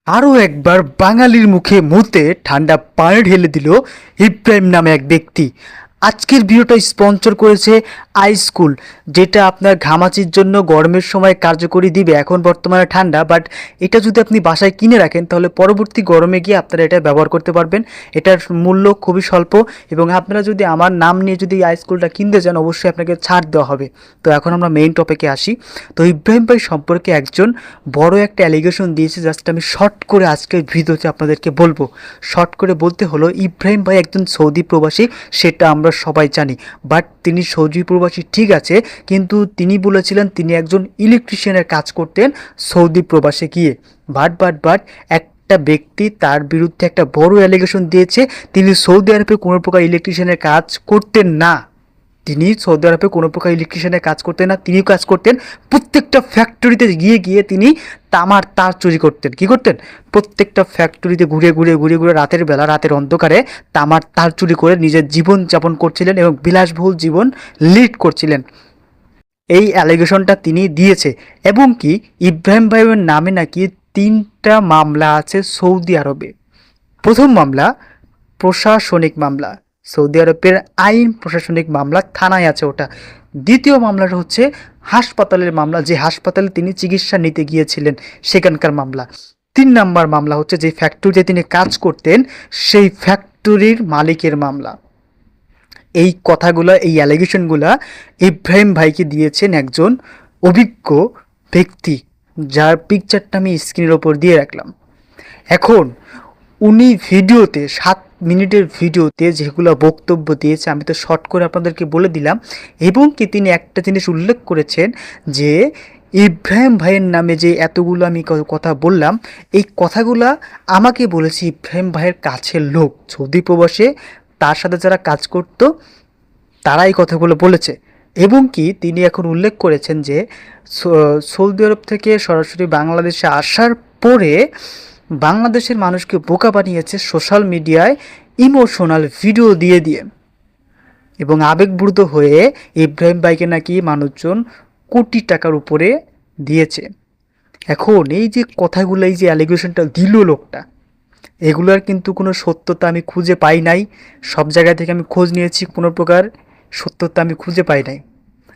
আরও একবার বাঙালির মুখে মুতে ঠান্ডা পানি ঢেলে দিল ইব্রাহিম নামে এক ব্যক্তি। আজকের ভিডিওটা স্পন্সর করেছে আইস্কুল, যেটা আপনার ঘামাচির জন্য গরমের সময় কার্যকরী দিবে। এখন বর্তমানে ঠান্ডা, বাট এটা যদি আপনি বাসায় কিনে রাখেন তাহলে পরবর্তী গরমে গিয়ে আপনারা এটা ব্যবহার করতে পারবেন। এটার মূল্য খুবই স্বল্প এবং আপনারা যদি আমার নাম নিয়ে যদি আইস্কুলটা কিনতে চান অবশ্যই আপনাকে ছাড় দেওয়া হবে। তো এখন আমরা মেইন টপিকে আসি। তো ইব্রাহিম ভাই সম্পর্কে একজন বড় একটা অ্যালিগেশন দিয়েছে, জাস্ট আমি শর্ট করে আজকের ভিডিওতে আপনাদেরকে বলবো। শর্ট করে বলতে হলো, ইব্রাহিম ভাই একজন সৌদি প্রবাসী, সেটা আমরা সবাই জানি। বাট তিনি সৌদি প্রবাসী ঠিক আছে, কিন্তু তিনি বলেছিলেন তিনি একজন ইলেকট্রিশিয়ানের কাজ করতেন সৌদি প্রবাসে গিয়ে। বাট একটা ব্যক্তি তার বিরুদ্ধে একটা বড় অ্যালিগেশন দিয়েছে, তিনি সৌদি আরবে কোনো প্রকার ইলেকট্রিশিয়ানের কাজ করতেন না। তিনি সৌদি আরবে কোনো প্রকার ইলেকট্রিশিয়ানের কাজ করতেন না। তিনি কাজ করতেন প্রত্যেকটা ফ্যাক্টরিতে গিয়ে তিনি তামার তার চুরি করতেন। কি করতেন? প্রত্যেকটা ফ্যাক্টরিতে ঘুরে রাতের বেলা, রাতের অন্ধকারে তামার তার চুরি করে নিজের জীবন যাপন করছিলেন এবং বিলাসবহুল জীবন লিড করছিলেন। এই অ্যালিগেশনটা তিনি দিয়েছে এবং কি ইব্রাহিম ভাইয়ের নামে নাকি 3টা মামলা আছে সৌদি আরবে। প্রথম মামলা প্রশাসনিক মামলা, সৌদি আরবের আইন প্রশাসনিক মামলা, থানায় আছে ওটা। দ্বিতীয় মামলাটা হচ্ছে হাসপাতালের মামলা, যে হাসপাতালে তিনি চিকিৎসা নিতে গিয়েছিলেন সেখানকার মামলা। 3 নম্বর মামলা হচ্ছে যে ফ্যাক্টরিতে তিনি কাজ করতেন সেই ফ্যাক্টরির মালিকের মামলা। এই কথাগুলো, এই অ্যালিগেশনগুলো ইব্রাহিম ভাইকে দিয়েছেন একজন অভিজ্ঞ ব্যক্তি, যার পিকচারটা আমি স্ক্রিনের ওপর দিয়ে রাখলাম। এখন উনি ভিডিওতে 7 মিনিটের ভিডিওতে যেগুলো বক্তব্য দিয়েছে আমি তো শর্ট করে আপনাদেরকে বলে দিলাম। এবং কি তিনি একটা জিনিস উল্লেখ করেছেন যে ইব্রাহিম ভাইয়ের নামে যে এতগুলো আমি কথা বললাম, এই কথাগুলা আমাকে বলেছে ইব্রাহিম ভাইয়ের কাছের লোক সৌদি প্রবাসে, তার সাথে যারা কাজ করত তারা এই কথাগুলো বলেছে। এবং কি তিনি এখন উল্লেখ করেছেন যে সৌদি আরব থেকে সরাসরি বাংলাদেশে আসার পরে বাংলাদেশের মানুষকে বোকা বানিয়েছে সোশ্যাল মিডিয়ায় ইমোশনাল ভিডিও দিয়ে এবং আবেগবূর্ত হয়ে ইব্রাহিম ভাইকে নাকি মানুষজন কোটি টাকার উপরে দিয়েছে। এখন এই যে কথাগুলো, এই যে অ্যালিগেশনটা দিল লোকটা, এগুলোর কিন্তু কোনো সত্যতা আমি খুঁজে পাই নাই। সব জায়গা থেকে আমি খোঁজ নিয়েছি, কোনো প্রকার সত্যতা আমি খুঁজে পাই নাই।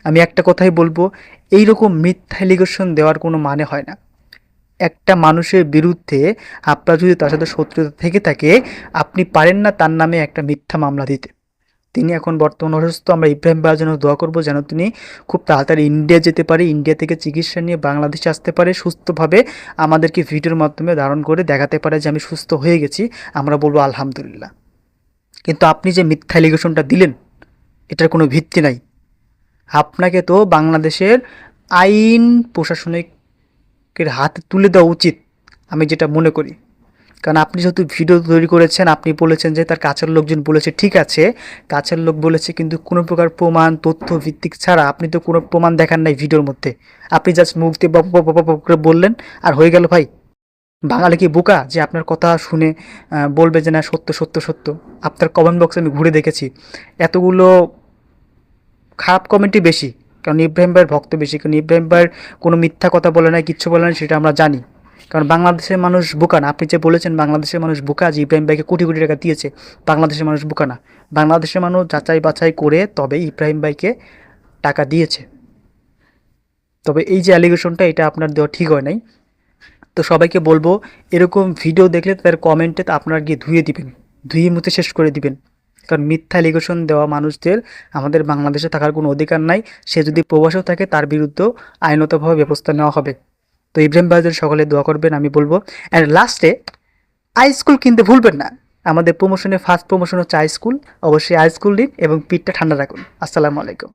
আমি একটা কথাই বলবো, এই রকম মিথ্যা অ্যালিগেশন দেওয়ার কোনো মানে হয় না। একটা মানুষের বিরুদ্ধে আপনার যদি তার সাথে শত্রুতা থেকে থাকে, আপনি পারেন না তার নামে একটা মিথ্যা মামলা দিতে। তিনি এখন বর্তমান অসুস্থ। আমরা ইব্রাহিম ভাইয়ের জন্য দোয়া করবো যেন তিনি খুব তাড়াতাড়ি ইন্ডিয়া যেতে পারে, ইন্ডিয়া থেকে চিকিৎসা নিয়ে বাংলাদেশে আসতে পারে সুস্থভাবে, আমাদেরকে ভিডিওর মাধ্যমে ধারণ করে দেখাতে পারে যে আমি সুস্থ হয়ে গেছি। আমরা বলবো আলহামদুলিল্লাহ। কিন্তু আপনি যে মিথ্যা অ্যালিগেশনটা দিলেন, এটার কোনো ভিত্তি নাই। আপনাকে তো বাংলাদেশের আইন প্রশাসনিকের হাতে তুলে দেওয়া উচিত, আমি যেটা মনে করি। কারণ আপনি যেহেতু ভিডিও তৈরি করেছেন, আপনি বলেছেন যে তার কাছের লোকজন বলেছে, ঠিক আছে কাছের লোক বলেছে, কিন্তু কোনো প্রকার প্রমাণ তথ্য ভিত্তিক ছাড়া আপনি তো কোনো প্রমাণ দেখান নাই ভিডিওর মধ্যে। আপনি জাস্ট মুখ দিয়ে করে বললেন আর হয়ে গেল। ভাই, বাঙালি কি বোকা যে আপনার কথা শুনে বলবে যে না সত্য সত্য সত্য? আপনার কমেন্ট বক্সে আমি ঘুরে দেখেছি, এতগুলো খারাপ কমেন্টই বেশি, কারণ ইব্রাহিম ভাইয়ের ভক্ত বেশি। কারণ ইব্রাহিম ভাইয়ের কোনো মিথ্যা কথা বলে নাই, কিচ্ছু বলে নাই, সেটা আমরা জানি। কারণ বাংলাদেশের মানুষ বোকা না। আপনি যে বলেছেন বাংলাদেশের মানুষ বোকা, যে ইব্রাহিম ভাইকে কোটি কোটি টাকা দিয়েছে, বাংলাদেশের মানুষ বোকা না। বাংলাদেশের মানুষ যাচাই বাছাই করে তবে ইব্রাহিম ভাইকে টাকা দিয়েছে। তবে এই যে অ্যালিগেশনটা, এটা আপনার দেওয়া ঠিক হয় নাই। তো সবাইকে বলবো, এরকম ভিডিও দেখলে তাদের কমেন্টে আপনারা গিয়ে ধুয়ে মুছে শেষ করে দিবেন। কারণ মিথ্যা অ্যালিগেশন দেওয়া মানুষদের আমাদের বাংলাদেশে থাকার কোনো অধিকার নাই। সে যদি প্রবাসেও থাকে তার বিরুদ্ধেও আইনতভাবে ব্যবস্থা নেওয়া হবে। তো ইব্রাহিম ভাইদের সকলে দোয়া করবেন আমি বলবো। অ্যান্ড লাস্টে, আইস্কুল কিনতে ভুলবেন না। আমাদের প্রমোশনে ফার্স্ট প্রমোশন হচ্ছে আইস্কুল। অবশ্যই আইস্কুল দিন এবং পিঠটা ঠান্ডা রাখুন। আসসালামু আলাইকুম।